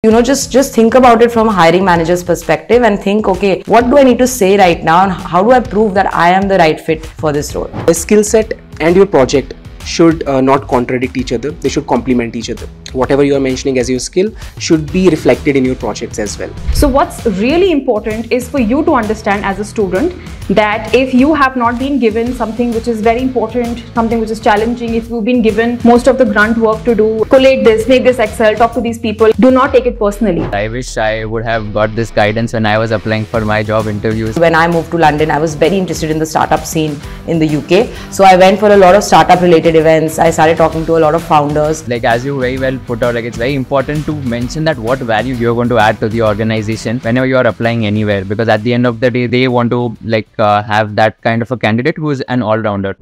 Just think about it from a hiring manager's perspective and think, okay, what do I need to say right now and how do I prove that I am the right fit for this role? The skill set and your project should not contradict each other. They should complement each other. Whatever you are mentioning as your skill should be reflected in your projects as well. So what's really important is for you to understand as a student that if you have not been given something which is very important, something which is challenging, if you've been given most of the grunt work to do, collate this, make this Excel, talk to these people, do not take it personally. I wish I would have got this guidance when I was applying for my job interviews. When I moved to London, I was very interested in the startup scene in the UK. So I went for a lot of startup related events. I started talking to a lot of founders. Like as you very well put out, like it's very important to mention that what value you're going to add to the organization whenever you are applying anywhere, because at the end of the day, they want to have that kind of a candidate who is an all-rounder.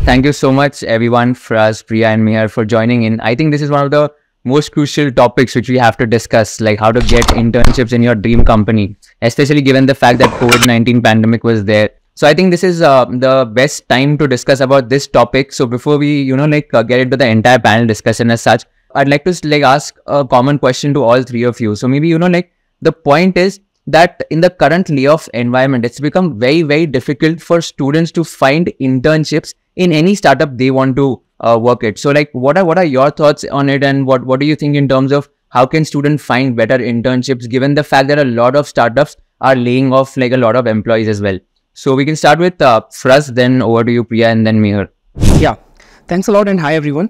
Thank you so much everyone, Fraz, Priya and Mehar, for joining in. I think this is one of the most crucial topics which we have to discuss, like how to get internships in your dream company, especially given the fact that COVID-19 pandemic was there. So I think this is the best time to discuss about this topic. So before we, get into the entire panel discussion as such, I'd like to ask a common question to all three of you. So maybe, the point is that in the current layoff environment, it's become very, very difficult for students to find internships in any startup they want to work it. So what are your thoughts on it, and what do you think in terms of how can students find better internships given the fact that a lot of startups are laying off a lot of employees as well? So we can start with Fraz, then over to you Priya, and then Mehar. Yeah, thanks a lot and hi everyone.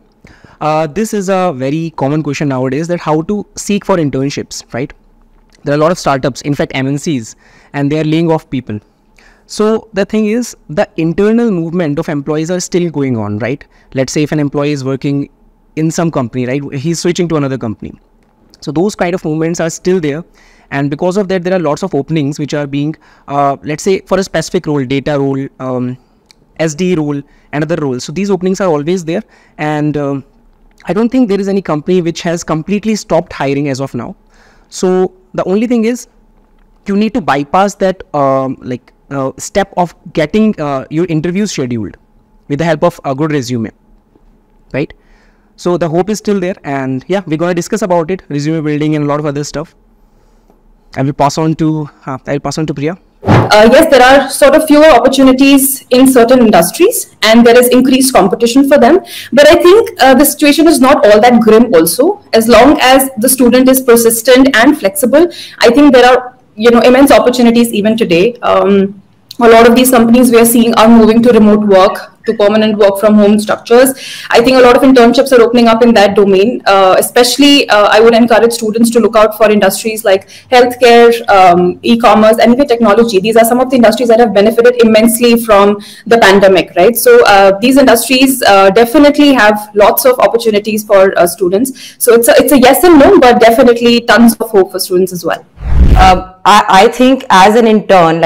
This is a very common question nowadays, that how to seek for internships, right? There are a lot of startups, in fact MNCs, and they are laying off people. So the thing is, the internal movement of employees are still going on, right? Let's say if an employee is working in some company, right, he's switching to another company. So those kind of movements are still there. And because of that, there are lots of openings which are being, let's say for a specific role, data role, SD role, and other roles. So these openings are always there. And I don't think there is any company which has completely stopped hiring as of now. So the only thing is, you need to bypass that step of getting your interviews scheduled with the help of a good resume, right? So the hope is still there, and yeah, we're going to discuss about it, resume building and a lot of other stuff. I will pass on to Priya. Yes, there are sort of fewer opportunities in certain industries and there is increased competition for them. But I think the situation is not all that grim also. As long as the student is persistent and flexible, I think there are immense opportunities even today. A lot of these companies we are seeing are moving to remote work, to permanent work from home structures. I think a lot of internships are opening up in that domain. Especially, I would encourage students to look out for industries like healthcare, e-commerce, and even technology. These are some of the industries that have benefited immensely from the pandemic, right? So these industries definitely have lots of opportunities for students. So it's a yes and no, but definitely tons of hope for students as well. I think as an intern,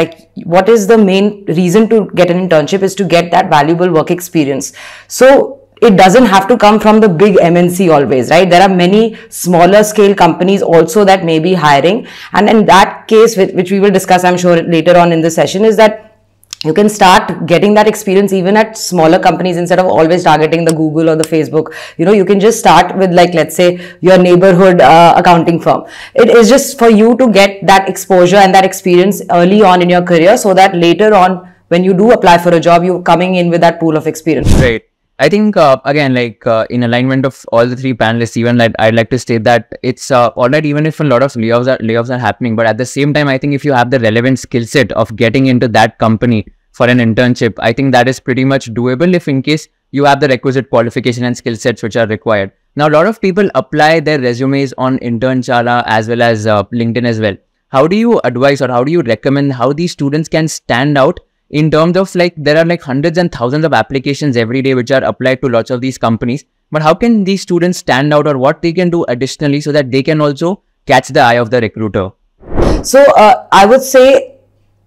what is the main reason to get an internship is to get that valuable work experience. So it doesn't have to come from the big MNC always, right? There are many smaller scale companies also that may be hiring. And in that case, which we will discuss, I'm sure, later on in the session, is that you can start getting that experience even at smaller companies instead of always targeting the Google or the Facebook. You can just start with let's say your neighborhood accounting firm. It is just for you to get that exposure and that experience early on in your career, so that later on when you do apply for a job, you're coming in with that pool of experience. Right. I think again, in alignment of all the three panelists, even I'd like to state that it's all right even if a lot of layoffs are happening, but at the same time, I think if you have the relevant skill set of getting into that company for an internship, I think that is pretty much doable if in case you have the requisite qualification and skill sets which are required. Now, a lot of people apply their resumes on Internshala as well as LinkedIn as well. How do you advise or how do you recommend how these students can stand out in terms of there are hundreds and thousands of applications every day which are applied to lots of these companies, but how can these students stand out, or what they can do additionally so that they can also catch the eye of the recruiter? So I would say,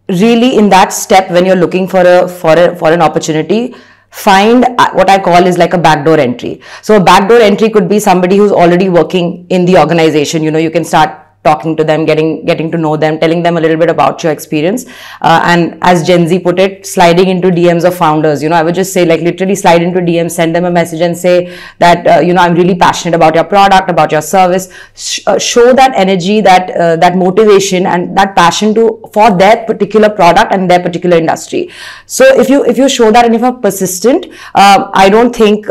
really in that step, when you're looking for an opportunity, find what I call is like a backdoor entry. So a backdoor entry could be somebody who's already working in the organization. You can start talking to them, getting to know them, telling them a little bit about your experience, and as Gen Z put it, sliding into DMs of founders. I would just say, like, literally slide into DMs, send them a message and say that I'm really passionate about your product, about your service. Show that energy, that motivation and that passion for their particular product and their particular industry. So if you show that, and if you're persistent, I don't think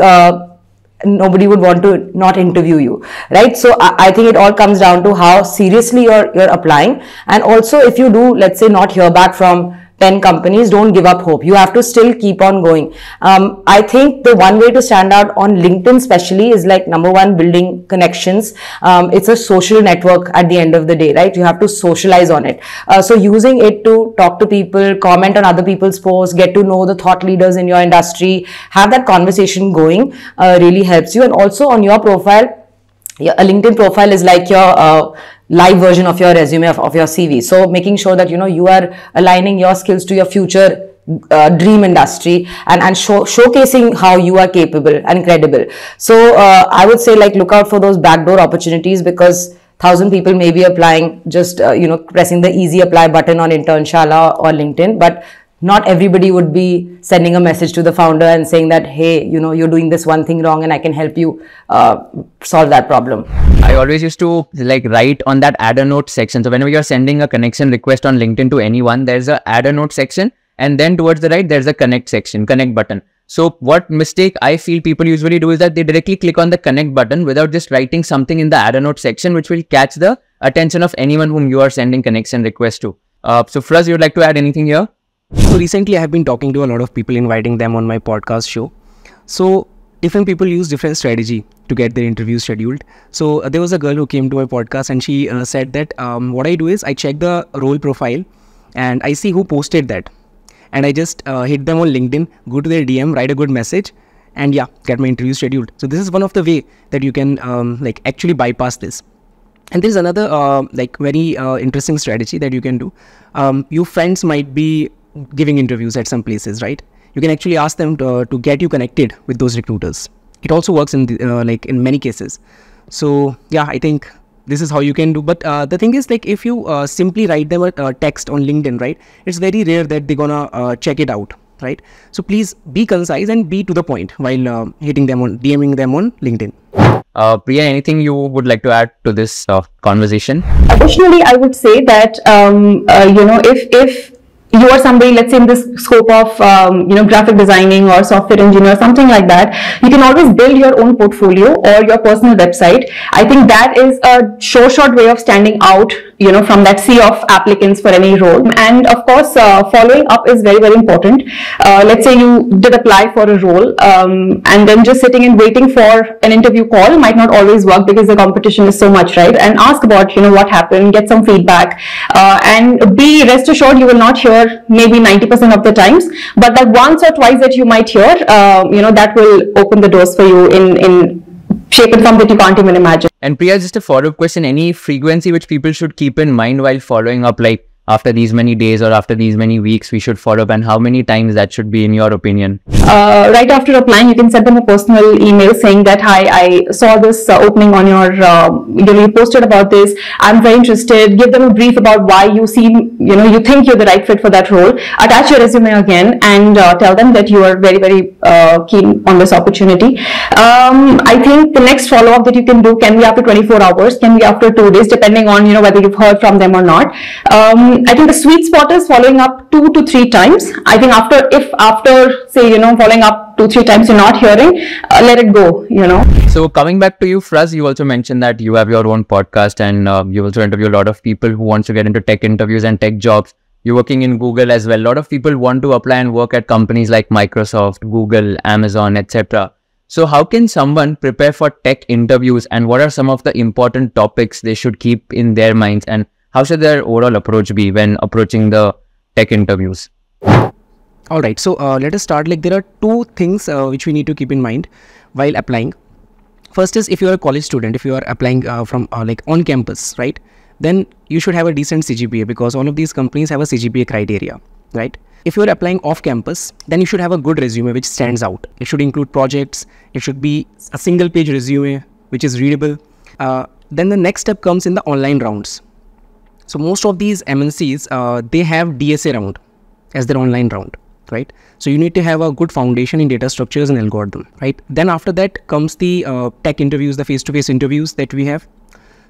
nobody would want to not interview you, right? So I think it all comes down to how seriously you're applying. And also, if you do, let's say, not hear back from 10 companies, don't give up hope. You have to still keep on going. I think the one way to stand out on LinkedIn especially is, like, number one, building connections. It's a social network at the end of the day, right? You have to socialize on it. So using it to talk to people, comment on other people's posts, get to know the thought leaders in your industry, have that conversation going, really helps you. And also on your profile, a LinkedIn profile is like your live version of your resume, of your CV. So making sure that you are aligning your skills to your future dream industry, and showcasing how you are capable and credible. So I would say, like, look out for those backdoor opportunities, because 1,000 people may be applying, just pressing the easy apply button on Internshala or LinkedIn, but not everybody would be sending a message to the founder and saying that, hey, you're doing this one thing wrong and I can help you solve that problem. I always used to, like, write on that add a note section. So whenever you're sending a connection request on LinkedIn to anyone, there's a add a note section, and then towards the right, there's a connect section, connect button. So what mistake I feel people usually do is that they directly click on the connect button without just writing something in the add a note section, which will catch the attention of anyone whom you are sending connection request to. So Fraz, you would like to add anything here? So recently I have been talking to a lot of people, inviting them on my podcast show. So different people use different strategy to get their interviews scheduled. So there was a girl who came to my podcast, and she said that what I do is I check the role profile and I see who posted that. And I just hit them on LinkedIn, go to their DM, write a good message, and yeah, get my interview scheduled. So this is one of the way that you can like actually bypass this. And there's another like very interesting strategy that you can do. Your friends might be giving interviews at some places, right? You can actually ask them to get you connected with those recruiters. It also works in the, like in many cases. So yeah, I think this is how you can do. But the thing is, like, if you simply write them a text on LinkedIn, right, it's very rare that they're gonna check it out, right? So please be concise and be to the point while hitting them on, DMing them on LinkedIn. Priya, anything you would like to add to this conversation? Additionally, I would say that if you are somebody, let's say in this scope of graphic designing or software engineer, something like that, you can always build your own portfolio or your personal website. I think that is a short way of standing out, from that sea of applicants for any role. And of course, following up is very, very important. Let's say you did apply for a role, and then just sitting and waiting for an interview call might not always work because the competition is so much, right? And ask about, what happened, get some feedback, and be rest assured you will not hear maybe 90% of the times, but that once or twice that you might hear, that will open the doors for you in shape and form that you can't even imagine. And Priya, just a follow-up question, any frequency which people should keep in mind while following up, like after these many days or after these many weeks we should follow up, and how many times that should be in your opinion? Right after applying, you can send them a personal email saying that, hi, I saw this opening on your, you posted about this, I'm very interested. Give them a brief about why you seem, you think you're the right fit for that role. Attach your resume again and tell them that you are very, very keen on this opportunity. I think the next follow-up that you can do can be after 24 hours, can be after 2 days, depending on, whether you've heard from them or not. I think the sweet spot is following up 2 to 3 times. I think after say, following up 2-3 times you're not hearing, let it go, So coming back to you, Fraz, you also mentioned that you have your own podcast, and you also interview a lot of people who want to get into tech interviews and tech jobs. You're working in Google as well. A lot of people want to apply and work at companies like Microsoft, Google, Amazon, etc. So how can someone prepare for tech interviews, and what are some of the important topics they should keep in their minds, and how should their overall approach be when approaching the tech interviews? All right, so let us start. Like, there are 2 things which we need to keep in mind while applying. First is, if you are a college student, if you are applying from like on campus, right, then you should have a decent CGPA, because all of these companies have a CGPA criteria, right? If you are applying off campus, then you should have a good resume which stands out. It should include projects. It should be a single page resume which is readable. Then the next step comes in the online rounds. So most of these MNCs, they have DSA round as their online round, right? So you need to have a good foundation in data structures and algorithm, right? Then after that comes the tech interviews, the face-to-face interviews that we have.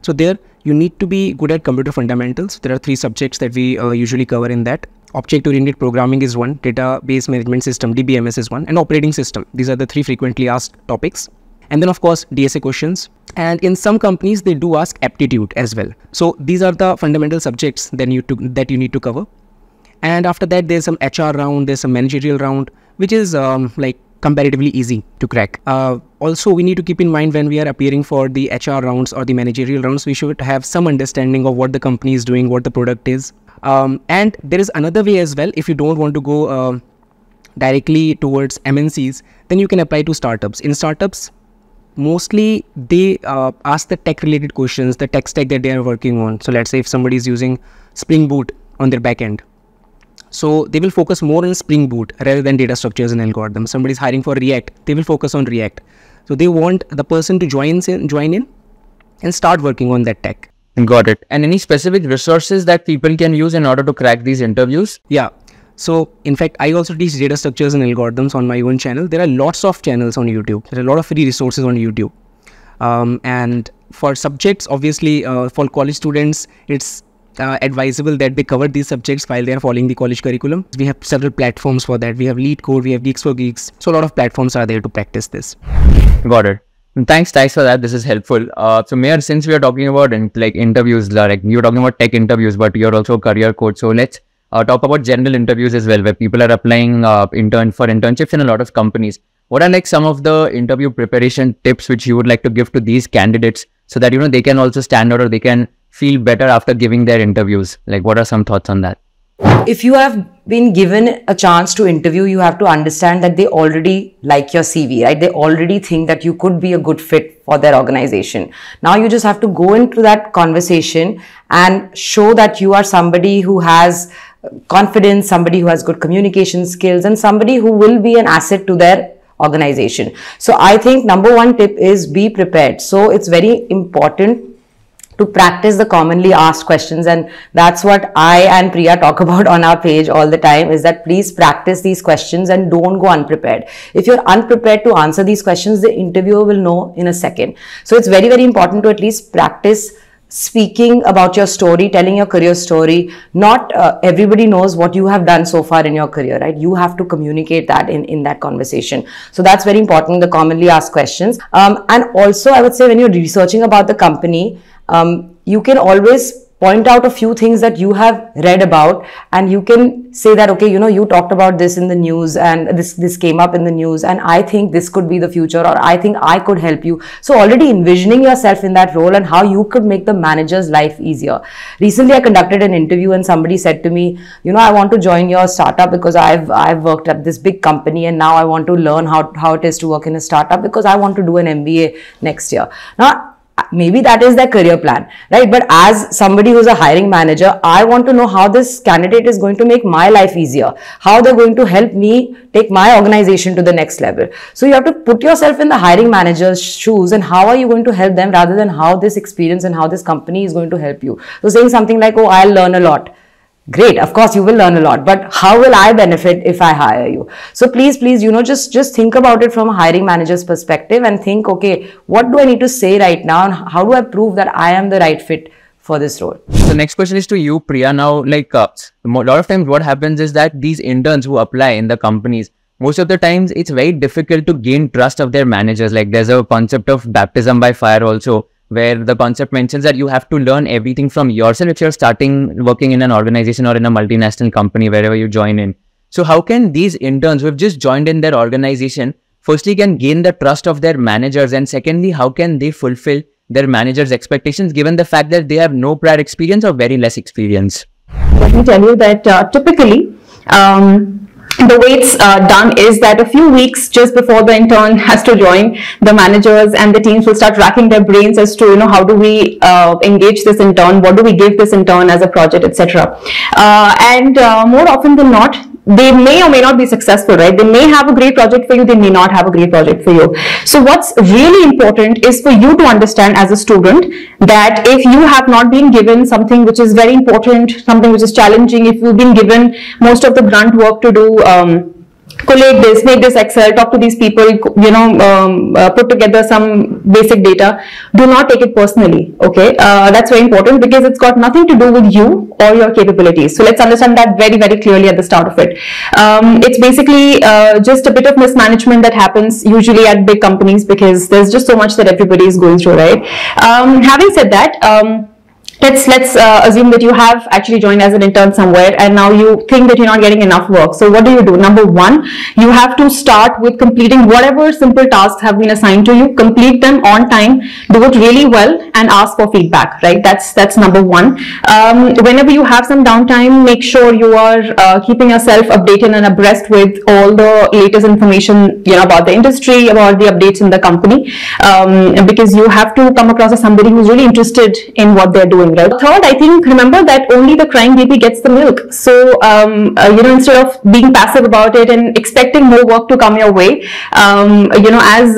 So there you need to be good at computer fundamentals. There are 3 subjects that we usually cover in that. Object-oriented programming is one, database management system, DBMS is one, and operating system. These are the 3 frequently asked topics. And then of course DSA questions. And in some companies they do ask aptitude as well. So these are the fundamental subjects that you need to cover. And after that there's some HR round, there's some managerial round, which is like comparatively easy to crack. Also, we need to keep in mind when we are appearing for the HR rounds or the managerial rounds, we should have some understanding of what the company is doing, what the product is. And there is another way as well. If you don't want to go directly towards MNCs, then you can apply to startups. In startups, mostly they ask the tech related questions, the tech stack that they are working on. So let's say if somebody is using Spring Boot on their backend, so they will focus more on Spring Boot rather than data structures and algorithms. Somebody is hiring for React, they will focus on React. So they want the person to join in and start working on that tech. Got it. And any specific resources that people can use in order to crack these interviews? Yeah. So in fact, I also teach data structures and algorithms on my own channel. There are lots of channels on YouTube. There are a lot of free resources on YouTube. And for subjects, obviously, for college students, it's advisable that they cover these subjects while they are following the college curriculum. We have several platforms for that. We have Lead Code, we have Geeks for Geeks. So a lot of platforms are there to practice this. Got it. Thanks for that. This is helpful. So Mehar, since we are talking about interviews, like you're talking about tech interviews, but you're also a career coach. So let's talk about general interviews as well, where people are applying for internships in a lot of companies. What are like some of the interview preparation tips which you would like to give to these candidates so that, they can also stand out or they can feel better after giving their interviews? Like, what are some thoughts on that? If you have been given a chance to interview, you have to understand that they already like your CV, right? They already think that you could be a good fit for their organization. Now you just have to go into that conversation and show that you are somebody who has confidence, somebody who has good communication skills, and somebody who will be an asset to their organization. So I think number 1 tip is be prepared. So it's very important to practice the commonly asked questions, and that's what I and Priya talk about on our page all the time, is that please practice these questions and don't go unprepared. If you're unprepared to answer these questions, the interviewer will know in a second. So it's very, very important to at least practice speaking about your story, telling your career story. Not everybody knows what you have done so far in your career, right? You have to communicate that in that conversation. So that's very important, the commonly asked questions. And also I would say when you're researching about the company, you can always point out a few things that you have read about, and you can say that, okay, you talked about this in the news and this came up in the news, and I think this could be the future, or I think I could help you. So already envisioning yourself in that role and how you could make the manager's life easier. Recently I conducted an interview and somebody said to me, I want to join your startup because I've worked at this big company and now I want to learn how it is to work in a startup because I want to do an MBA next year. Now maybe that is their career plan, right? But as somebody who's a hiring manager, I want to know how this candidate is going to make my life easier, how they're going to help me take my organization to the next level. So you have to put yourself in the hiring manager's shoes, and how are you going to help them rather than how this experience and how this company is going to help you. So saying something like, oh, I'll learn a lot. Great, of course you will learn a lot, but how will I benefit if I hire you? So please, just think about it from a hiring manager's perspective and think, okay, what do I need to say right now and how do I prove that I am the right fit for this role? The next question is to you, Priya. Now, like a lot of times what happens is that these interns who apply in the companies, most of the times it's very difficult to gain trust of their managers. Like there's a concept of baptism by fire also, where the concept mentions that you have to learn everything from yourself if you're starting working in an organization or in a multinational company, wherever you join in. So how can these interns who have just joined in their organization, firstly can gain the trust of their managers, and secondly, how can they fulfill their managers' expectations given the fact that they have no prior experience or very less experience? Let me tell you that typically, the way it's done is that a few weeks just before the intern has to join, the managers and the teams will start racking their brains as to how do we engage this intern, what do we give this intern as a project, etc. And more often than not, they may or may not be successful, right? They may have a great project for you, they may not have a great project for you. So what's really important is for you to understand as a student that if you have not been given something which is very important, something which is challenging, if you've been given most of the grunt work to do, collate this, make this Excel, talk to these people, put together some basic data, do not take it personally, okay? That's very important because it's got nothing to do with you or your capabilities. So let's understand that very, very clearly at the start of it. It's basically just a bit of mismanagement that happens usually at big companies because there's just so much that everybody is going through, right? Having said that, let's assume that you have actually joined as an intern somewhere and now you think that you're not getting enough work. So what do? Number one, you have to start with completing whatever simple tasks have been assigned to you, complete them on time, do it really well and ask for feedback, right? That's number one. Whenever you have some downtime, make sure you are keeping yourself updated and abreast with all the latest information, about the industry, about the updates in the company, because you have to come across as somebody who's really interested in what they're doing. Right. Third, I think, remember that only the crying baby gets the milk. So, instead of being passive about it and expecting more work to come your way, as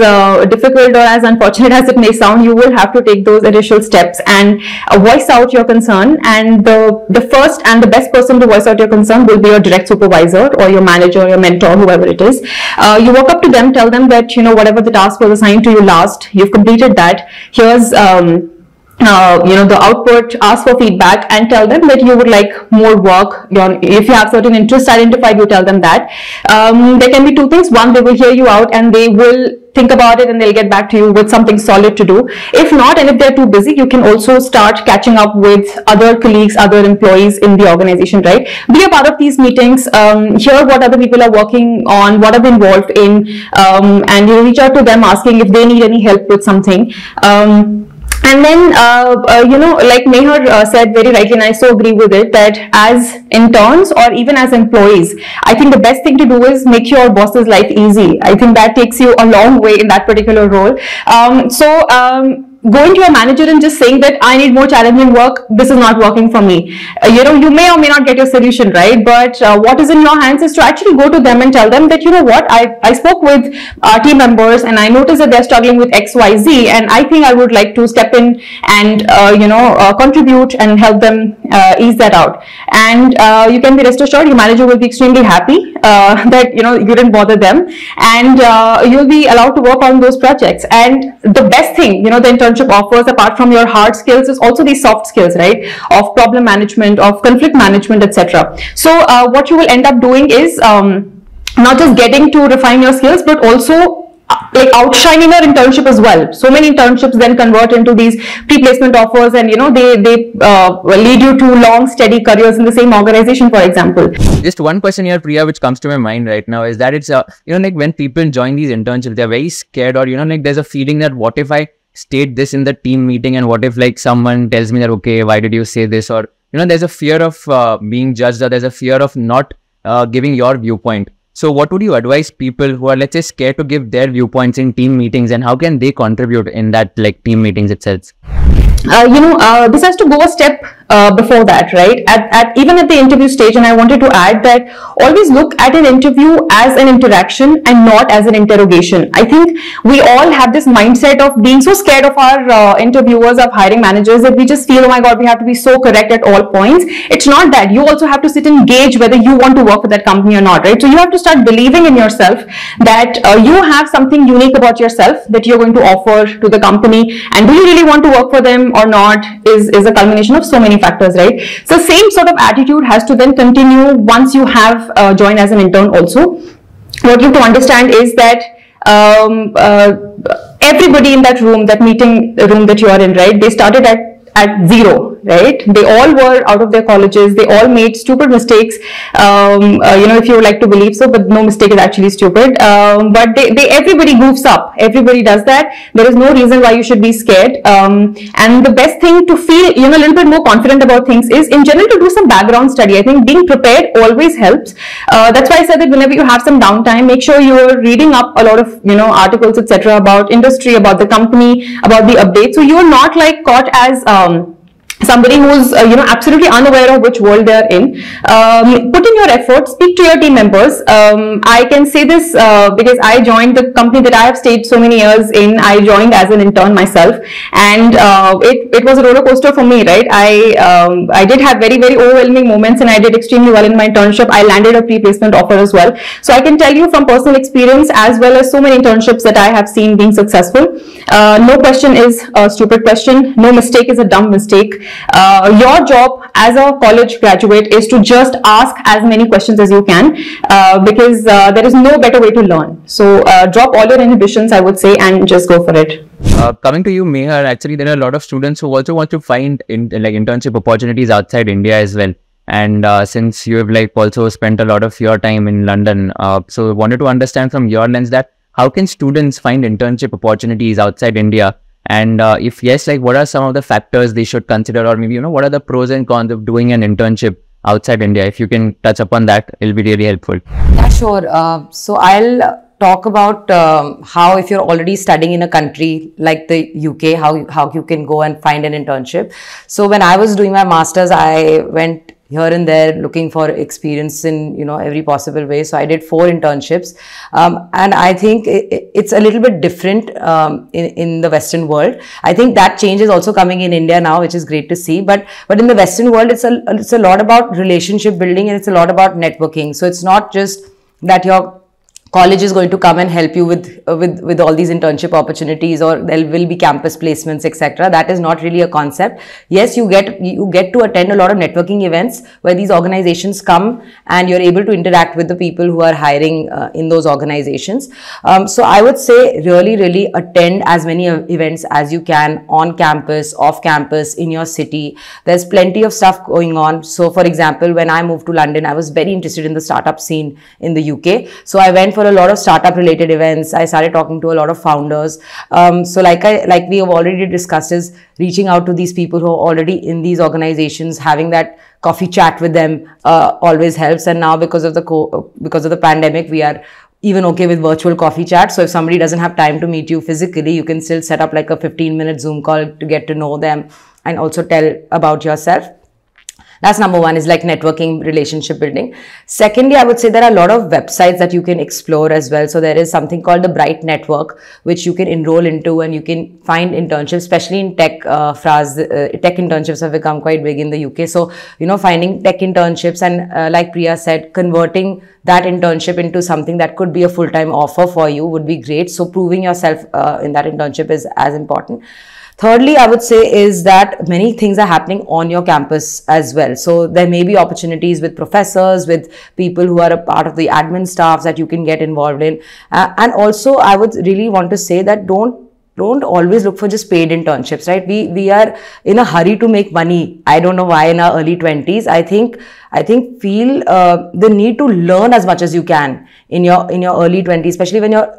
difficult or as unfortunate as it may sound, you will have to take those initial steps and voice out your concern. And the first and the best person to voice out your concern will be your direct supervisor or your manager, or your mentor, whoever it is. You walk up to them, tell them that, whatever the task was assigned to you last, you've completed that. Here's the output, ask for feedback and tell them that you would like more work. If you have certain interests identified, you tell them that. There can be two things. One, they will hear you out and they will think about it and they'll get back to you with something solid to do. If not, and if they're too busy, you can also start catching up with other colleagues, other employees in the organization, right? Be a part of these meetings, hear what other people are working on, what are they involved in, and reach out to them asking if they need any help with something. And then, like Mehar said very rightly, and I so agree with it, that as interns or even as employees, I think the best thing to do is make your boss's life easy. I think that takes you a long way in that particular role. Going to your manager and just saying that I need more challenging work, this is not working for me. You may or may not get your solution, right? But what is in your hands is to actually go to them and tell them that, I spoke with team members and I noticed that they're struggling with XYZ and I think I would like to step in and, contribute and help them ease that out. And you can be rest assured your manager will be extremely happy that, you didn't bother them, and you'll be allowed to work on those projects. And the best thing, the internship offers, apart from your hard skills, is also these soft skills, right? Of problem management, of conflict management, etc. So what you will end up doing is not just getting to refine your skills, but also like outshining your internship as well. So many internships then convert into these pre-placement offers, and they lead you to long, steady careers in the same organization, for example. Just one question here, Priya, which comes to my mind right now is that it's like when people join these internships, they're very scared, or there's a feeling that what if I state this in the team meeting, and what if like someone tells me that, okay, why did you say this? Or there's a fear of being judged, or there's a fear of not giving your viewpoint. So what would you advise people who are, let's say, scared to give their viewpoints in team meetings, and how can they contribute in that like team meetings itself? This has to go a step before that, right? Even at the interview stage, and I wanted to add that always look at an interview as an interaction and not as an interrogation. I think we all have this mindset of being so scared of our interviewers, of hiring managers, that we just feel, oh my God, we have to be so correct at all points. It's not that. You also have to sit and gauge whether you want to work for that company or not, right? So you have to start believing in yourself that you have something unique about yourself that you're going to offer to the company, and do you really want to work for them or not is a culmination of so many factors, right? So same sort of attitude has to then continue once you have joined as an intern also. What you have to understand is that everybody in that room, that meeting room that you are in, right, they started at zero, right? They all were out of their colleges. They all made stupid mistakes, if you would like to believe so, but no mistake is actually stupid. But everybody goofs up. Everybody does that. There is no reason why you should be scared. And the best thing to feel, a little bit more confident about things is, in general, to do some background study. I think being prepared always helps. That's why I said that whenever you have some downtime, make sure you're reading up a lot of, articles, etc., about industry, about the company, about the updates. So you're not like caught as somebody who's absolutely unaware of which world they are in. Put in your efforts, speak to your team members. I can say this because I joined the company that I have stayed so many years in. I joined as an intern myself, and it was a roller coaster for me, right? I did have very, very overwhelming moments, and I did extremely well in my internship. I landed a pre-placement offer as well. So I can tell you from personal experience, as well as so many internships that I have seen being successful. No question is a stupid question. No mistake is a dumb mistake. Your job as a college graduate is to just ask as many questions as you can, because there is no better way to learn. So drop all your inhibitions, I would say, and just go for it. Coming to you, Mehar, actually there are a lot of students who also want to find internship opportunities outside India as well. And since you have also spent a lot of your time in London, so wanted to understand from your lens that how can students find internship opportunities outside India? And if yes, what are some of the factors they should consider, or maybe, what are the pros and cons of doing an internship outside India? If you can touch upon that, it'll be really helpful. Yeah, sure. So I'll talk about how, if you're already studying in a country like the UK, how you can go and find an internship. So when I was doing my master's, I went here and there looking for experience in every possible way. So I did 4 internships, and I think it's a little bit different in the Western world. I think that change is also coming in India now, which is great to see. But in the Western world, it's a lot about relationship building, and it's a lot about networking. So it's not just that your college is going to come and help you with all these internship opportunities, or there will be campus placements, etc. That is not really a concept. Yes, you get to attend a lot of networking events where these organizations come and you're able to interact with the people who are hiring in those organizations. So I would say really attend as many events as you can, on campus, off campus, in your city. There's plenty of stuff going on. So for example, when I moved to London, I was very interested in the startup scene in the UK. So I went for a lot of startup related events. I started talking to a lot of founders. So like we have already discussed, is reaching out to these people who are already in these organizations, having that coffee chat with them always helps. And now because of the pandemic, we are even okay with virtual coffee chat. So if somebody doesn't have time to meet you physically, you can still set up like a 15-minute Zoom call to get to know them and also tell about yourself. That's number one, is like networking, relationship building. Secondly, I would say there are a lot of websites that you can explore as well. So there is something called the Bright Network, which you can enroll into, and you can find internships, especially in tech. Fraz, tech internships have become quite big in the UK. So, finding tech internships and like Priya said, converting that internship into something that could be a full-time offer for you would be great. So proving yourself in that internship is as important. Thirdly, I would say is that many things are happening on your campus as well. So there may be opportunities with professors, with people who are a part of the admin staffs that you can get involved in. And also, I would really want to say that don't always look for just paid internships, right? We are in a hurry to make money. I don't know why in our early 20s. I think feel the need to learn as much as you can in your early 20s, especially when you're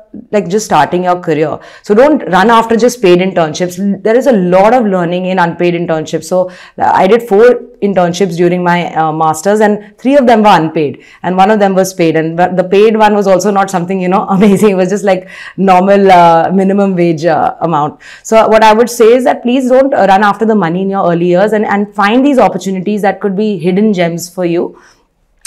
just starting your career. So don't run after just paid internships. There is a lot of learning in unpaid internships. So I did 4 internships during my masters, and 3 of them were unpaid and 1 of them was paid. And the paid one was also not something amazing. It was just like normal minimum wage amount. So what I would say is that please don't run after the money in your early years, and find these opportunities that could be hidden gems for you.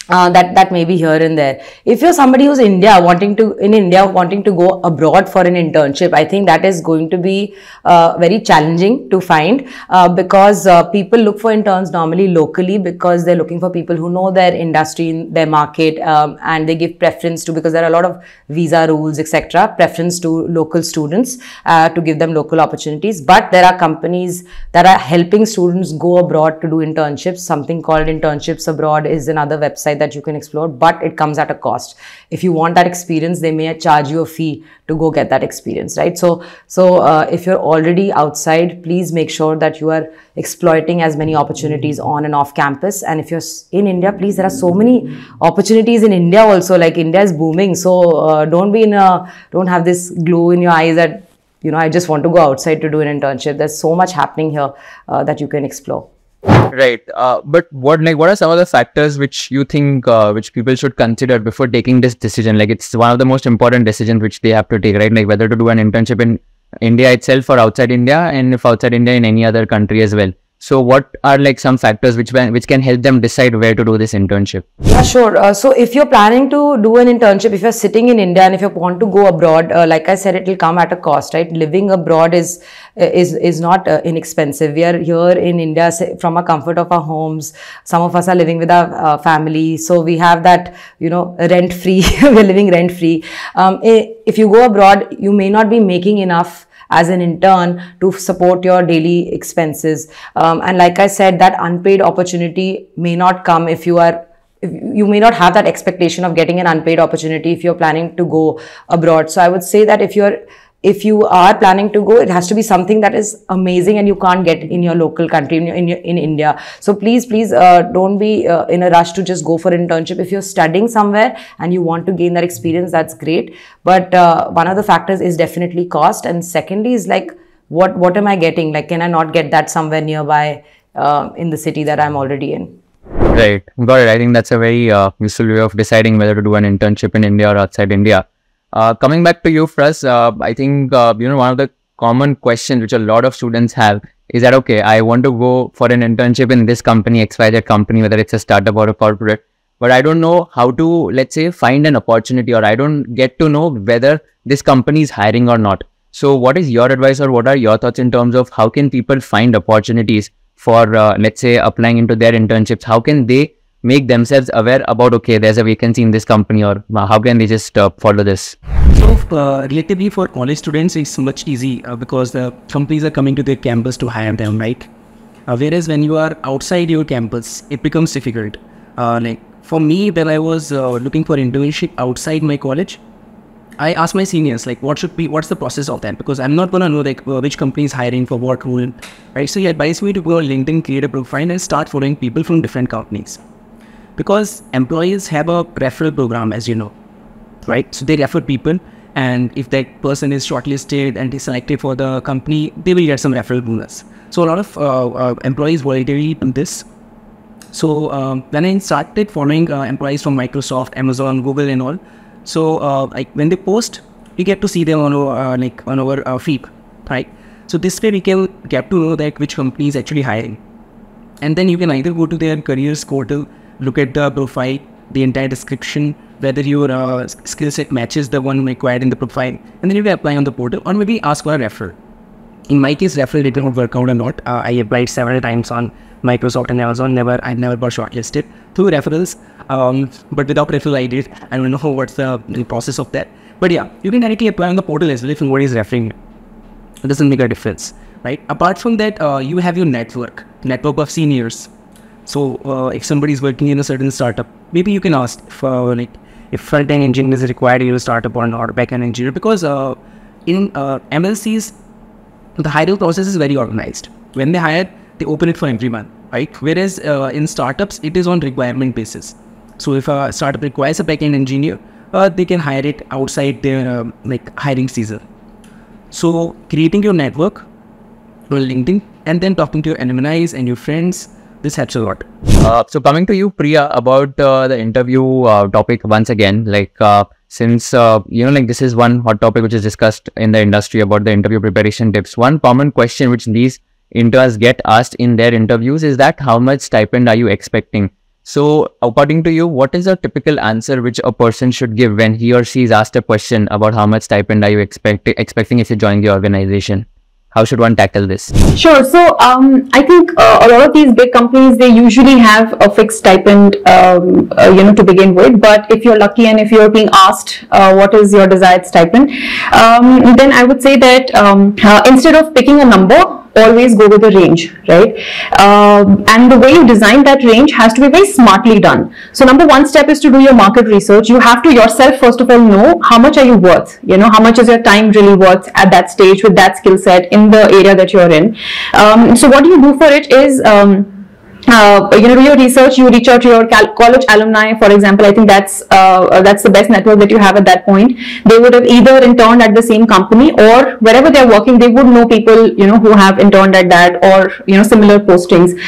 That may be here and there. If you're somebody who's in India wanting to go abroad for an internship, I think that is going to be very challenging to find, because people look for interns normally locally, because they're looking for people who know their industry, their market, and they give preference to, because there are a lot of visa rules, etc., preference to local students to give them local opportunities. But there are companies that are helping students go abroad to do internships. Something called Internships Abroad is another website that you can explore, but it comes at a cost. If you want that experience, they may charge you a fee to go get that experience, right? So if you're already outside, please make sure that you are exploiting as many opportunities on and off campus. And if you're in India, please, there are so many opportunities in India also. Like, India is booming, so don't have this glow in your eyes that I just want to go outside to do an internship. There's so much happening here that you can explore. Right. But what are some of the factors which you think which people should consider before taking this decision? Like, it's one of the most important decisions which they have to take, right? Like, whether to do an internship in India itself or outside India, and if outside India, in any other country as well. So what are like some factors which can help them decide where to do this internship? Yeah, sure. So if you're planning to do an internship, if you're sitting in India and if you want to go abroad, like I said, it will come at a cost, right? Living abroad is not inexpensive. We are here in India from a comfort of our homes. Some of us are living with our family, so we have that, rent free. We're living rent free. If you go abroad, you may not be making enough as an intern to support your daily expenses, and like I said, that unpaid opportunity may not come if you may not have that expectation of getting an unpaid opportunity if you're planning to go abroad. So I would say that if you are planning to go, it has to be something that is amazing and you can't get in your local country, in India. So please don't be in a rush to just go for internship. If you're studying somewhere and you want to gain that experience, that's great. But one of the factors is definitely cost, and secondly is like, what am I getting? Like, can I not get that somewhere nearby in the city that I'm already in? Right, got it. I think that's a very useful way of deciding whether to do an internship in India or outside India. Coming back to you, Fraz, I think, one of the common questions which a lot of students have is that, okay, I want to go for an internship in this company, XYZ company, whether it's a startup or a corporate, but I don't know how to, let's say, find an opportunity, or I don't get to know whether this company is hiring or not. So what is your advice, or what are your thoughts in terms of how can people find opportunities for, let's say, applying into their internships? How can they make themselves aware about, okay, there's a vacancy in this company, or how can they just follow this? So relatively for college students, it's much easy because the companies are coming to their campus to hire them, right? Whereas when you are outside your campus, it becomes difficult. Like for me, when I was looking for internship outside my college, I asked my seniors, like, what's the process of that? Because I'm not going to know like which company is hiring for what role, right? So he advised me to go on LinkedIn, create a profile and start following people from different companies. Because employees have a referral program, as you know, right? So they refer people, and if that person is shortlisted and is selected for the company, they will get some referral bonus. So a lot of employees voluntarily do this. So when I started following employees from Microsoft, Amazon, Google and all, so like when they post, we get to see them on our feed, right? So this way we can get to know that which company is actually hiring. And then you can either go to their careers portal, look at the profile, the entire description, whether your skill set matches the one required in the profile, and then you can apply on the portal, or maybe ask for a referral. In my case, referral did not work out or not. I applied several times on Microsoft and Amazon. I never got shortlisted through referrals. But without referral, I did. I don't know what's the process of that. But yeah, you can directly apply on the portal as well if nobody is referring you. It doesn't make a difference, right? Apart from that, you have your network of seniors. So if somebody is working in a certain startup, maybe you can ask if front-end engineer is required in a startup or not, back-end engineer, because in MLCs, the hiring process is very organized. When they hire, they open it for everyone, right? Whereas in startups, it is on requirement basis. So if a startup requires a back-end engineer, they can hire it outside their hiring season. So creating your network on LinkedIn and then talking to your alumni and your friends, this helps a lot. So coming to you, Priya, about the interview topic once again, since this is one hot topic which is discussed in the industry about the interview preparation tips. One common question which these interns get asked in their interviews is that how much stipend are you expecting? So according to you, what is a typical answer which a person should give when he or she is asked a question about how much stipend are you expecting if you join the organization? How should one tackle this? Sure. So I think a lot of these big companies, they usually have a fixed stipend, to begin with. But if you're lucky and if you're being asked what is your desired stipend, then I would say that instead of picking a number, always go with a range, right? And the way you design that range has to be very smartly done. So number one step is to do your market research. You have to yourself, first of all, know how much are you worth, how much is your time really worth at that stage with that skill set in the area that you're in. So what you do for it is do your research, you reach out to your college alumni, for example. I think that's the best network that you have at that point. They would have either interned at the same company, or wherever they're working, they would know people, who have interned at that, or, similar postings.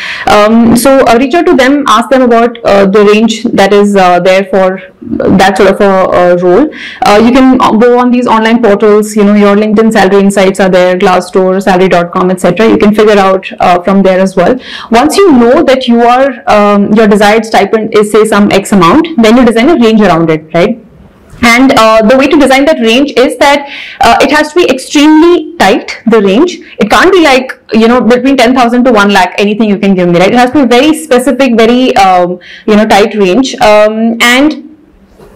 So reach out to them, ask them about the range that is there for that sort of a role. You can go on these online portals, your LinkedIn salary insights are there, Glassdoor, salary.com, etc. You can figure out from there as well. Once you know that your desired stipend is, say, some X amount, then you design a range around it, right? And the way to design that range is that it has to be extremely tight, the range. It can't be like, between 10,000 to 1 lakh, anything you can give me, right? It has to be very specific, very, tight range. And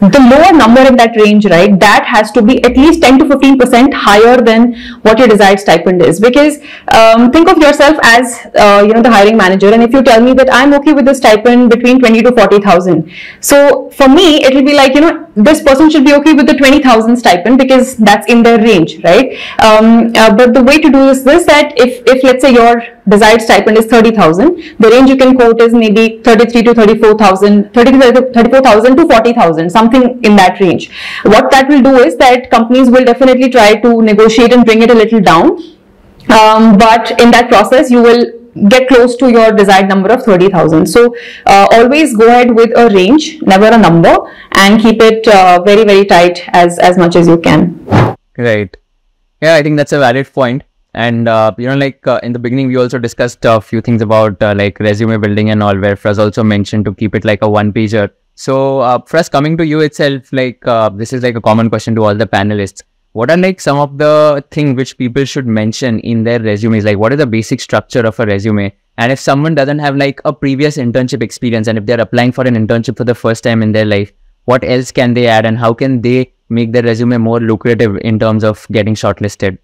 the lower number in that range, right, that has to be at least 10 to 15% higher than what your desired stipend is. Because think of yourself as the hiring manager, and if you tell me that I'm okay with the stipend between 20 to 40,000, so for me it will be like, this person should be okay with the 20,000 stipend because that's in their range, right? But the way to do this is that if let's say your desired stipend is 30,000, the range you can quote is maybe 33 to 34,000, 34,000 to 40,000, something in that range. What that will do is that companies will definitely try to negotiate and bring it a little down, but in that process you will get close to your desired number of 30,000. So always go ahead with a range, never a number, and keep it very, very tight as much as you can. Right. Yeah, I think that's a valid point. And in the beginning, we also discussed a few things about like resume building and all, where Fraz also mentioned to keep it like a one-pager. So Fraz, coming to you itself, like this is like a common question to all the panelists. What are like some of the things which people should mention in their resumes? Like what is the basic structure of a resume? And if someone doesn't have like a previous internship experience, and if they're applying for an internship for the first time in their life, what else can they add, and how can they make their resume more lucrative in terms of getting shortlisted?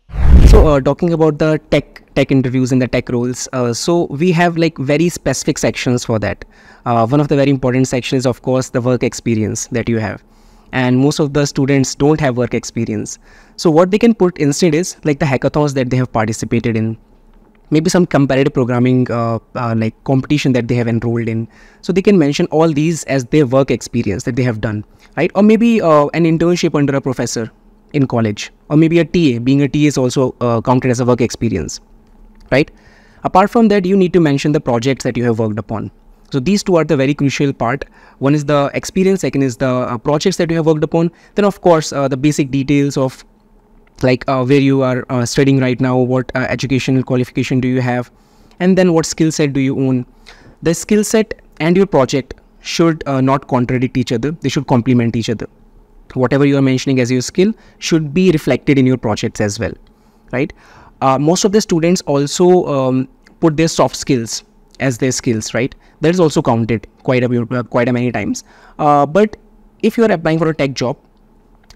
So talking about the tech interviews and the tech roles, so we have like very specific sections for that. One of the very important sections is, of course, the work experience that you have. And most of the students don't have work experience. So what they can put instead is like the hackathons that they have participated in, maybe some comparative programming like competition that they have enrolled in. So they can mention all these as their work experience that they have done, right? Or maybe an internship under a professor in college, or maybe a TA. Being a TA is also counted as a work experience, right? Apart from that, you need to mention the projects that you have worked upon. So these two are the very crucial part. One is the experience, second is the projects that you have worked upon. Then of course the basic details of like where you are studying right now, what educational qualification do you have, and then what skill set do you own. The skill set and your project should not contradict each other. They should complement each other. Whatever you are mentioning as your skill should be reflected in your projects as well, right? Most of the students also put their soft skills as their skills, right? That is also counted quite a many times. But if you are applying for a tech job,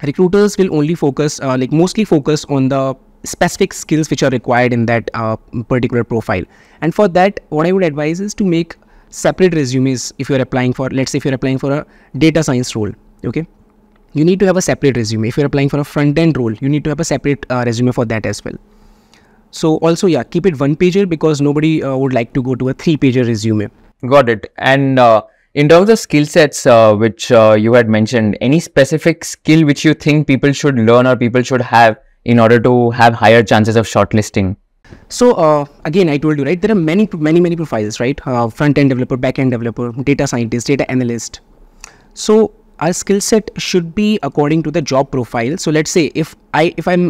recruiters will only focus, mostly focus on the specific skills which are required in that particular profile. And for that, what I would advise is to make separate resumes. If you're applying for, let's say if you're applying for a data science role, okay, you need to have a separate resume. If you're applying for a front-end role, you need to have a separate resume for that as well. So also, yeah, keep it one pager because nobody would like to go to a 3-pager resume. Got it. And in terms of skill sets, which you had mentioned, any specific skill which you think people should learn or people should have in order to have higher chances of shortlisting? So again, I told you, right, there are many profiles, right? Front-end developer, back-end developer, data scientist, data analyst. So our skill set should be according to the job profile. So let's say if I'm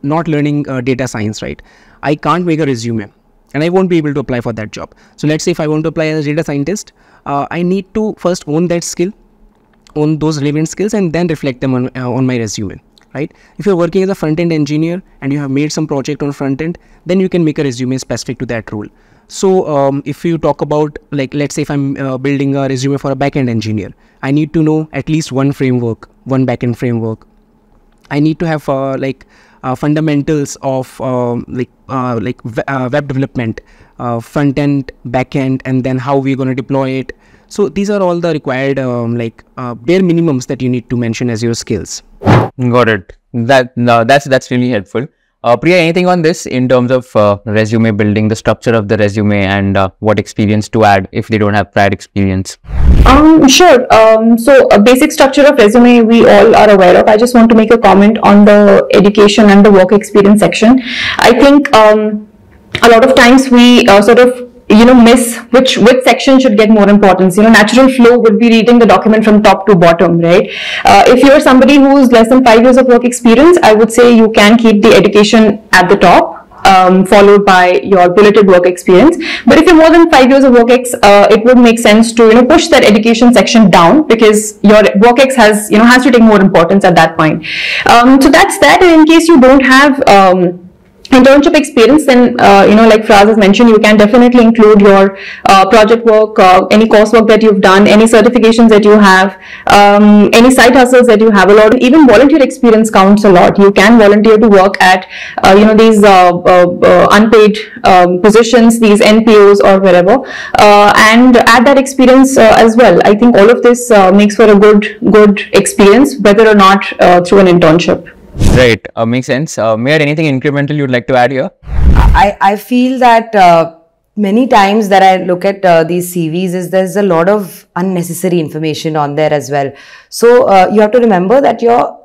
not learning data science, right, I can't make a resume and I won't be able to apply for that job. So let's say if I want to apply as a data scientist, I need to first own that skill, own those relevant skills, and then reflect them on my resume, right? If you're working as a front-end engineer and you have made some project on front-end, then you can make a resume specific to that role. So if you talk about, like, let's say if I'm building a resume for a back-end engineer, I need to know at least one framework, one back-end framework. I need to have fundamentals of web development, front-end, back-end, and then how we're going to deploy it. So these are all the required bare minimums that you need to mention as your skills. Got it. That's really helpful. Priya, anything on this in terms of resume building, the structure of the resume, and what experience to add if they don't have prior experience? Sure. So a basic structure of resume we all are aware of. I just want to make a comment on the education and the work experience section. I think a lot of times we sort of miss which section should get more importance. Natural flow would be reading the document from top to bottom, right? If you're somebody who's less than 5 years of work experience, I would say you can keep the education at the top, followed by your bulleted work experience. But if you're more than 5 years of work it would make sense to push that education section down, because your work has to take more importance at that point. So that's that. And in case you don't have internship experience, then like Fraz has mentioned, you can definitely include your project work, any coursework that you've done, any certifications that you have, any side hustles that you have. A lot, even volunteer experience counts a lot. You can volunteer to work at these unpaid positions, these NPOs or wherever, and add that experience as well. I think all of this makes for a good experience, whether or not through an internship. Right, makes sense. Mehar, anything incremental you'd like to add here? I feel that many times that I look at these CVs there's a lot of unnecessary information on there as well. So you have to remember that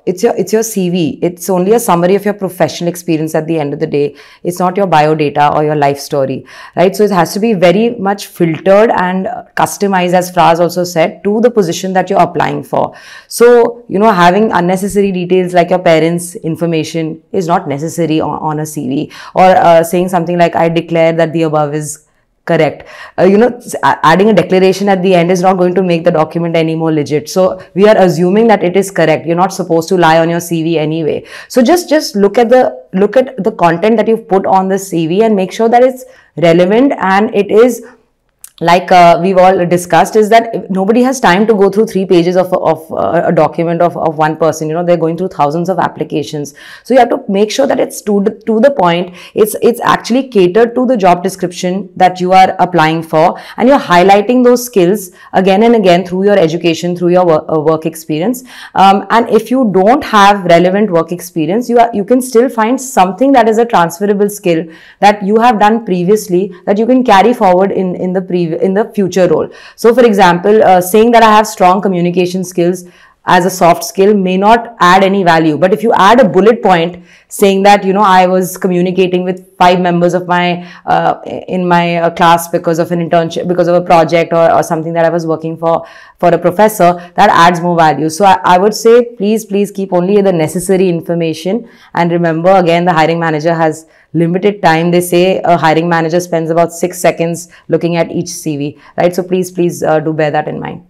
it's your CV. It's only a summary of your professional experience at the end of the day. It's not your bio data or your life story, right? So it has to be very much filtered and customized, as Fraz also said, to the position that you're applying for. So, having unnecessary details like your parents' information is not necessary on a CV, or saying something like, I declare that the above is correct. Adding a declaration at the end is not going to make the document any more legit. So we are assuming that it is correct. You're not supposed to lie on your CV anyway. So just look at the content that you've put on the CV and make sure that it's relevant, and it is, like we've all discussed, is that nobody has time to go through 3 pages of a document of one person. They're going through thousands of applications. So you have to make sure that it's to the point. It's actually catered to the job description that you are applying for, and you're highlighting those skills again and again through your education, through your work experience. And if you don't have relevant work experience, you can still find something that is a transferable skill that you have done previously that you can carry forward in the future role. So for example, saying that I have strong communication skills as a soft skill may not add any value, but if you add a bullet point saying that I was communicating with 5 members of my in my class because of an internship, because of a project or something that I was working for a professor, that adds more value. So I would say please keep only the necessary information, and remember, again, the hiring manager has limited time. They say a hiring manager spends about 6 seconds looking at each CV, right? So please do bear that in mind.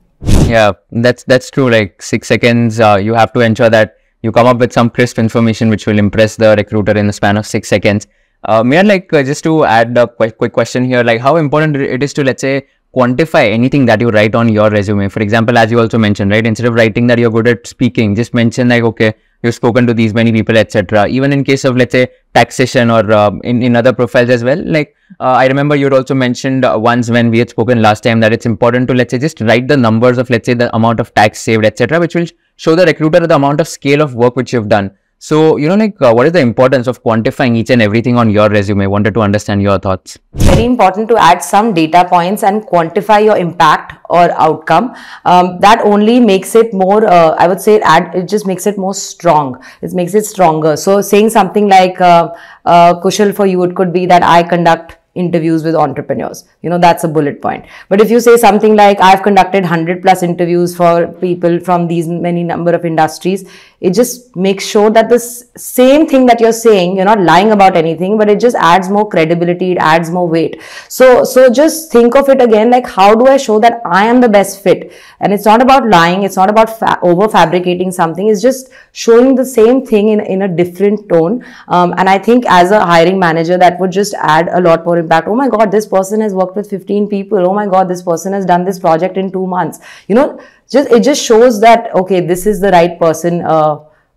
Yeah, that's true. Like 6 seconds, you have to ensure that you come up with some crisp information which will impress the recruiter in the span of 6 seconds. Mehar, just to add a quick question here, like how important it is to, let's say, quantify anything that you write on your resume. For example, as you also mentioned, right, instead of writing that you're good at speaking, just mention like, okay, you've spoken to these many people, etc. Even in case of, let's say, taxation or in other profiles as well. Like I remember you had also mentioned once when we had spoken last time that it's important to, let's say, just write the numbers of, let's say, the amount of tax saved, etc., which will show the recruiter the amount of scale of work which you've done. So, what is the importance of quantifying each and everything on your resume? Wanted to understand your thoughts. Very important to add some data points and quantify your impact or outcome. That only makes it more, I would say, it just makes it more strong. It makes it stronger. So saying something like, Kushal, for you, it could be that I conduct interviews with entrepreneurs. That's a bullet point. But if you say something like, I've conducted 100+ interviews for people from these many number of industries, it just makes sure that the same thing that you're saying, you're not lying about anything, but it just adds more credibility, it adds more weight. So just think of it again, like, how do I show that I am the best fit? And it's not about lying, it's not about over fabricating something, it's just showing the same thing in a different tone. And I think as a hiring manager, that would just add a lot more impact. Oh my God, this person has worked with 15 people. Oh my God, this person has done this project in 2 months. It just shows that, okay, this is the right person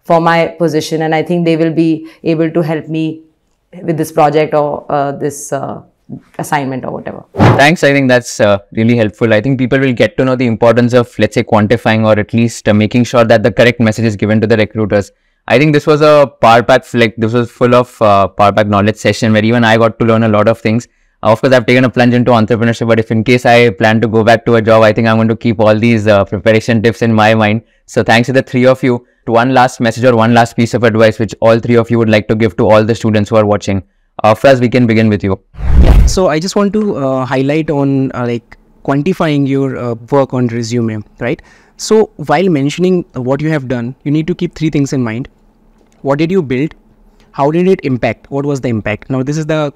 for my position, and I think they will be able to help me with this project or this assignment or whatever. Thanks. I think that's really helpful. I think people will get to know the importance of, let's say, quantifying, or at least making sure that the correct message is given to the recruiters. I think this was a power pack, like this was full of power pack knowledge session where even I got to learn a lot of things. Of course, I've taken a plunge into entrepreneurship, but if in case I plan to go back to a job, I think I'm going to keep all these preparation tips in my mind. So thanks to the three of you. One last message or one last piece of advice which all three of you would like to give to all the students who are watching. Fraz, we can begin with you. Yeah. So I just want to highlight on like quantifying your work on resume, right? So while mentioning what you have done, you need to keep three things in mind. What did you build? How did it impact? What was the impact? Now this is the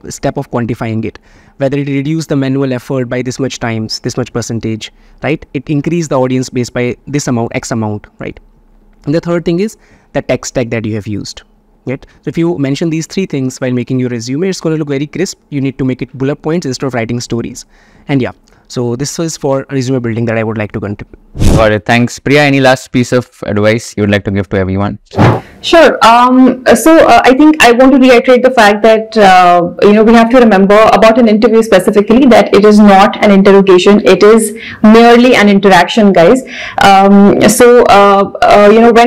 step of quantifying it. Whether it reduced the manual effort by this much times, this much percentage, right? It increased the audience base by this amount, X amount, right? And the third thing is the tech stack that you have used. Right? So if you mention these three things while making your resume, it's going to look very crisp. You need to make it bullet points instead of writing stories. And yeah, so this is for resume building that I would like to contribute. Got it. Thanks. Priya, any last piece of advice you would like to give to everyone? Sure. I think I want to reiterate the fact that we have to remember about an interview specifically that it is not an interrogation. It is merely an interaction, guys. When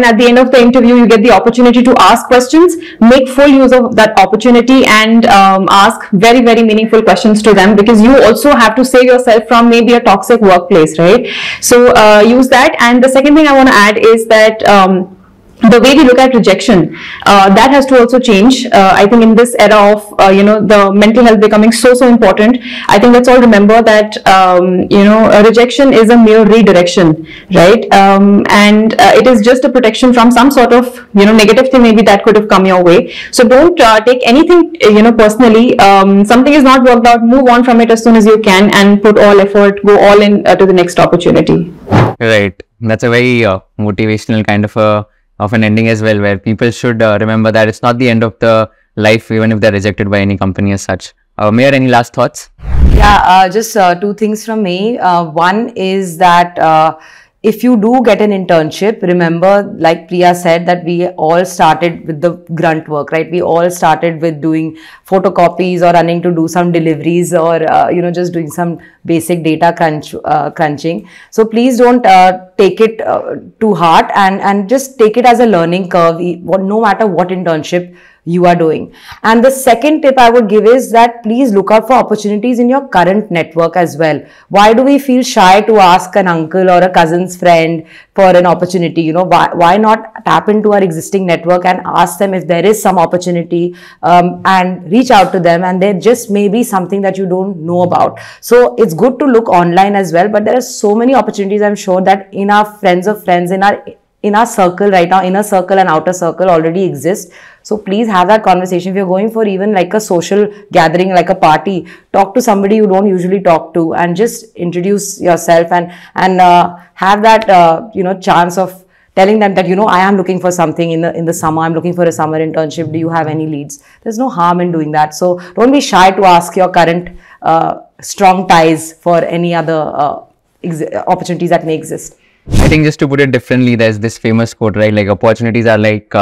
at the end of the interview you get the opportunity to ask questions, make full use of that opportunity and ask very, very meaningful questions to them, because you also have to save yourself from maybe a toxic workplace, right? So use that. And the second thing I want to add is that the way we look at rejection, that has to also change. I think in this era of the mental health becoming so important, I think let's all remember that a rejection is a mere redirection, right? And it is just a protection from some sort of negative thing maybe that could have come your way. So don't take anything personally. Something is not worked out, move on from it as soon as you can and put all effort, go all in to the next opportunity. Right. That's a very motivational kind of an ending as well, where people should remember that it's not the end of the life even if they're rejected by any company as such. Mehar, any last thoughts? Yeah, just two things from me. One is that if you do get an internship, remember, like Priya said, that we all started with the grunt work, right? We all started with doing photocopies or running to do some deliveries or, just doing some basic data crunching. So please don't take it to heart and just take it as a learning curve, no matter what internship you are doing. And the second tip I would give is that please look out for opportunities in your current network as well. Why do we feel shy to ask an uncle or a cousin's friend for an opportunity? Why not tap into our existing network and ask them if there is some opportunity and reach out to them, and there just may be something that you don't know about. So it's good to look online as well, but there are so many opportunities, I'm sure, that in our friends of friends, in our circle right now, inner circle and outer circle already exist. So please have that conversation. If you're going for even like a social gathering, like a party, talk to somebody you don't usually talk to and just introduce yourself and have that chance of telling them that I am looking for something in the summer. I'm looking for a summer internship. Do you have any leads? There's no harm in doing that. So don't be shy to ask your current strong ties for any other opportunities that may exist. I think just to put it differently, there's this famous quote, right? Like opportunities are like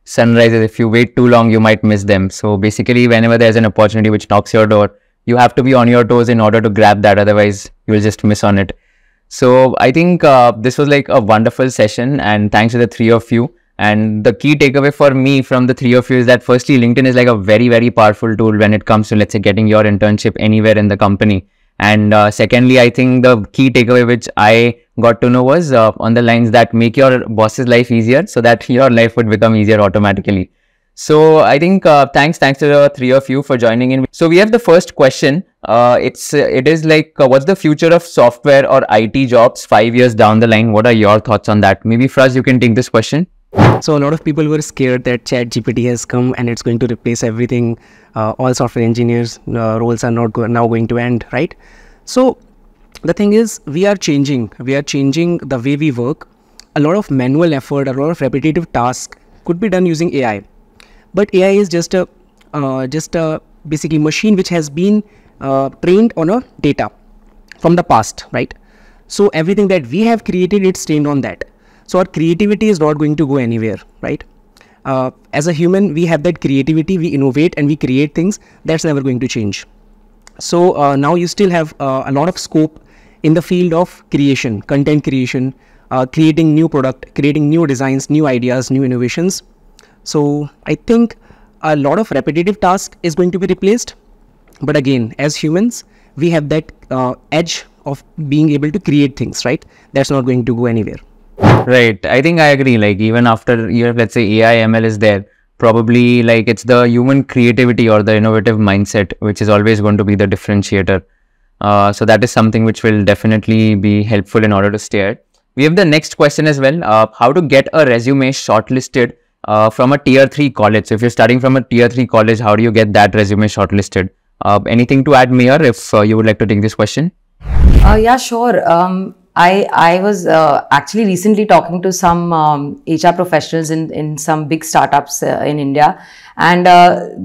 sunrises. If you wait too long, you might miss them. So basically, whenever there's an opportunity which knocks your door, you have to be on your toes in order to grab that. Otherwise, you will just miss on it. So I think this was like a wonderful session, and thanks to the three of you. And the key takeaway for me from the three of you is that firstly, LinkedIn is like a very, very powerful tool when it comes to, let's say, getting your internship anywhere in the company. And secondly, I think the key takeaway which I got to know was on the lines that make your boss's life easier so that your life would become easier automatically. So I think thanks to the three of you for joining in. So we have the first question. It is like, what's the future of software or IT jobs 5 years down the line? What are your thoughts on that? Maybe Fraz, you can take this question. So a lot of people were scared that ChatGPT has come and it's going to replace everything. All software engineers roles are not now going to end, right? So the thing is, we are changing the way we work. A lot of manual effort, a lot of repetitive tasks could be done using AI. But AI is just a basically machine which has been trained on a data from the past, right? So everything that we have created, it's trained on that. So our creativity is not going to go anywhere, right? As a human, we have that creativity, we innovate and we create things. That's never going to change. So now you still have a lot of scope in the field of creation, content creation, creating new product, creating new designs, new ideas, new innovations. So I think a lot of repetitive task is going to be replaced. But again, as humans, we have that edge of being able to create things, right? That's not going to go anywhere. Right. I think I agree. Like even after let's say AI, ML is there, probably like it's the human creativity or the innovative mindset which is always going to be the differentiator. So that is something which will definitely be helpful in order to stay ahead. We have the next question as well. How to get a resume shortlisted from a tier 3 college. So if you're studying from a tier 3 college, how do you get that resume shortlisted? Anything to add, Mehar, if you would like to take this question? Yeah, sure. I was actually recently talking to some HR professionals in some big startups in India, and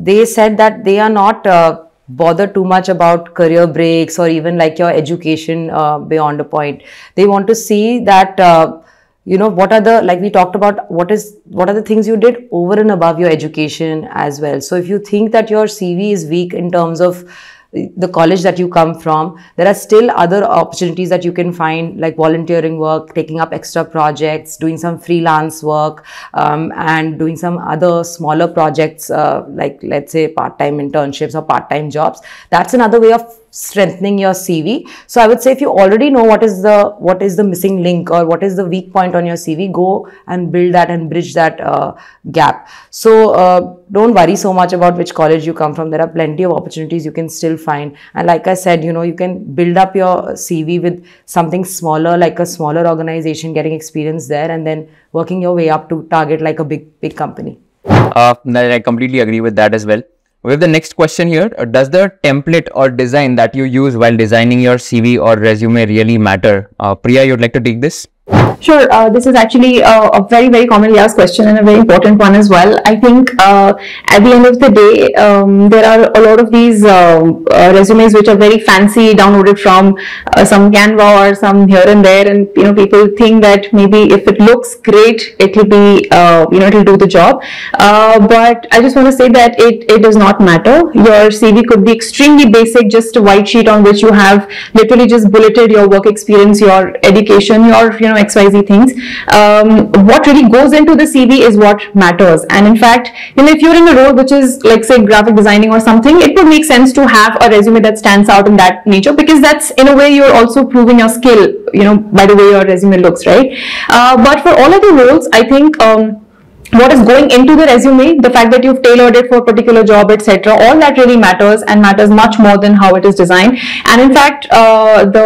they said that they are not bothered too much about career breaks or even like your education beyond a point. They want to see that what are the, like we talked about, what are the things you did over and above your education as well. So if you think that your CV is weak in terms of the college that you come from, there are still other opportunities that you can find, like volunteering work, taking up extra projects, doing some freelance work, and doing some other smaller projects, like let's say part-time internships or part-time jobs. That's another way of strengthening your CV. So I would say if you already know what is the missing link or what is the weak point on your CV, go and build that and bridge that gap. So don't worry so much about which college you come from. There are plenty of opportunities you can still find. And like I said, you can build up your CV with something smaller, like a smaller organization, getting experience there, and then working your way up to target like a big company. I completely agree with that as well. We have the next question here. Does the template or design that you use while designing your CV or resume really matter? Priya, you'd like to take this? Sure. This is actually a very, very commonly asked question and a very important one as well. I think at the end of the day, there are a lot of these resumes which are very fancy, downloaded from some Canva or some here and there, and people think that maybe if it looks great, it will be it'll do the job. But I just want to say that it does not matter. Your CV could be extremely basic, just a white sheet on which you have literally just bulleted your work experience, your education, your XYZ things. What really goes into the CV is what matters. And in fact, if you're in a role which is like say graphic designing or something, it would make sense to have a resume that stands out in that nature, because that's in a way you're also proving your skill, by the way your resume looks, right? But for all other roles, I think what is going into the resume, the fact that you've tailored it for a particular job, etc., all that really matters, and matters much more than how it is designed. And in fact, the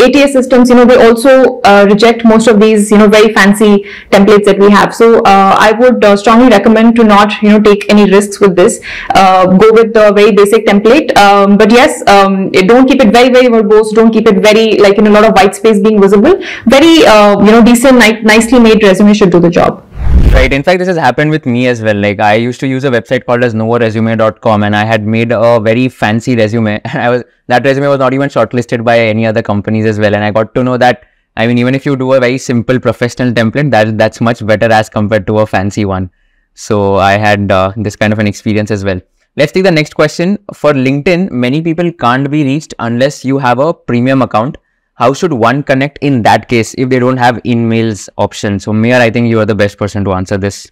ATS systems, they also reject most of these, very fancy templates that we have. So I would strongly recommend to not, take any risks with this. Go with the very basic template. But yes, don't keep it very, very verbose. Don't keep it very like in a lot of white space being visible. Very, decent, nicely made resume should do the job. Right. In fact, this has happened with me as well. Like I used to use a website called as novaresume.com, and I had made a very fancy resume. And that resume was not even shortlisted by any other companies as well. And I got to know that, I mean, even if you do a very simple professional template, that's much better as compared to a fancy one. So I had this kind of an experience as well. Let's take the next question. For LinkedIn, many people can't be reached unless you have a premium account. How should one connect in that case if they don't have in-mails option? So Mehar, I think you are the best person to answer this.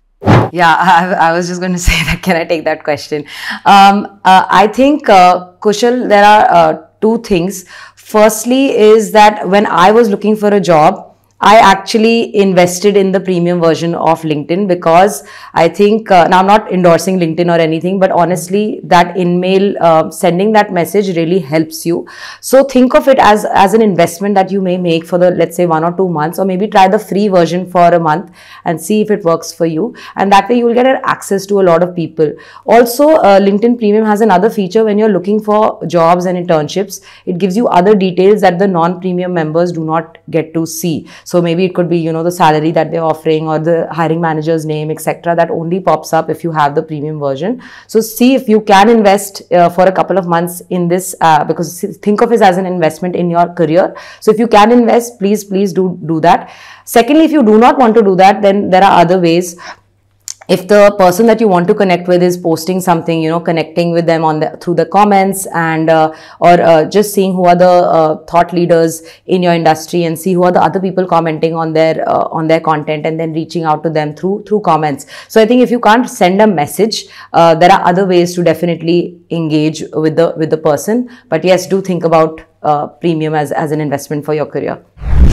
Yeah, I was just going to say that. Can I take that question? I think, Kushal, there are two things. Firstly is that when I was looking for a job, I actually invested in the premium version of LinkedIn, because I think, now I'm not endorsing LinkedIn or anything, but honestly, that in-mail, sending that message really helps you. So think of it as an investment that you may make for the, let's say 1 or 2 months, or maybe try the free version for a month and see if it works for you. And that way you will get access to a lot of people. Also, LinkedIn Premium has another feature when you're looking for jobs and internships. It gives you other details that the non-premium members do not get to see. So maybe it could be, the salary that they're offering or the hiring manager's name, etc. That only pops up if you have the premium version. So see if you can invest for a couple of months in this, because think of it as an investment in your career. So if you can invest, please do that. Secondly, if you do not want to do that, then there are other ways. if the person that you want to connect with is posting something, connecting with them through the comments, and or just seeing who are the thought leaders in your industry, and see who are the other people commenting on their content, and then reaching out to them through comments. So I think if you can't send a message, there are other ways to definitely engage with the person. But yes, do think about premium as an investment for your career.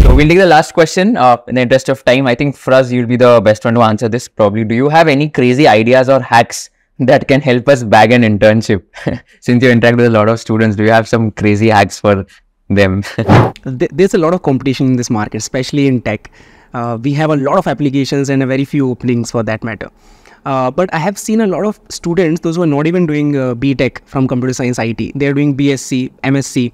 So we'll take the last question. In the interest of time, I think Fraz, you'll be the best one to answer this probably. Do you have any crazy ideas or hacks that can help us bag an internship? Since you interact with a lot of students, do you have some crazy hacks for them? There's a lot of competition in this market, especially in tech. We have a lot of applications and a very few openings for that matter. But I have seen a lot of students, those who are not even doing BTech from computer science IT, they're doing BSc, MSc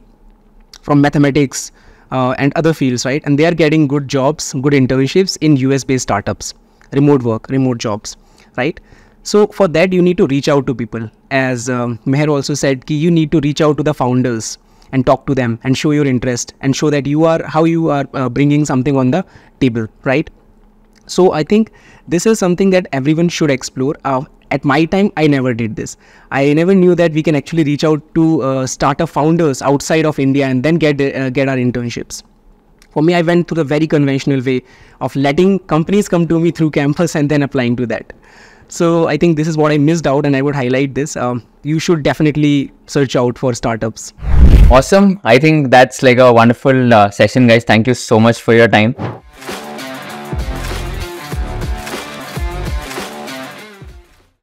from mathematics, and other fields, right? And they are getting good jobs, good internships in US-based startups, remote work, remote jobs, right? So for that, you need to reach out to people. As Mehar also said, you need to reach out to the founders and talk to them and show your interest and show that you are bringing something on the table, right? So I think this is something that everyone should explore. At my time, I never did this. I never knew that we can actually reach out to startup founders outside of India and then get our internships. For me, I went through the very conventional way of letting companies come to me through campus and then applying to that. So I think this is what I missed out, and I would highlight this. You should definitely search out for startups. Awesome. I think that's like a wonderful session, guys. Thank you so much for your time.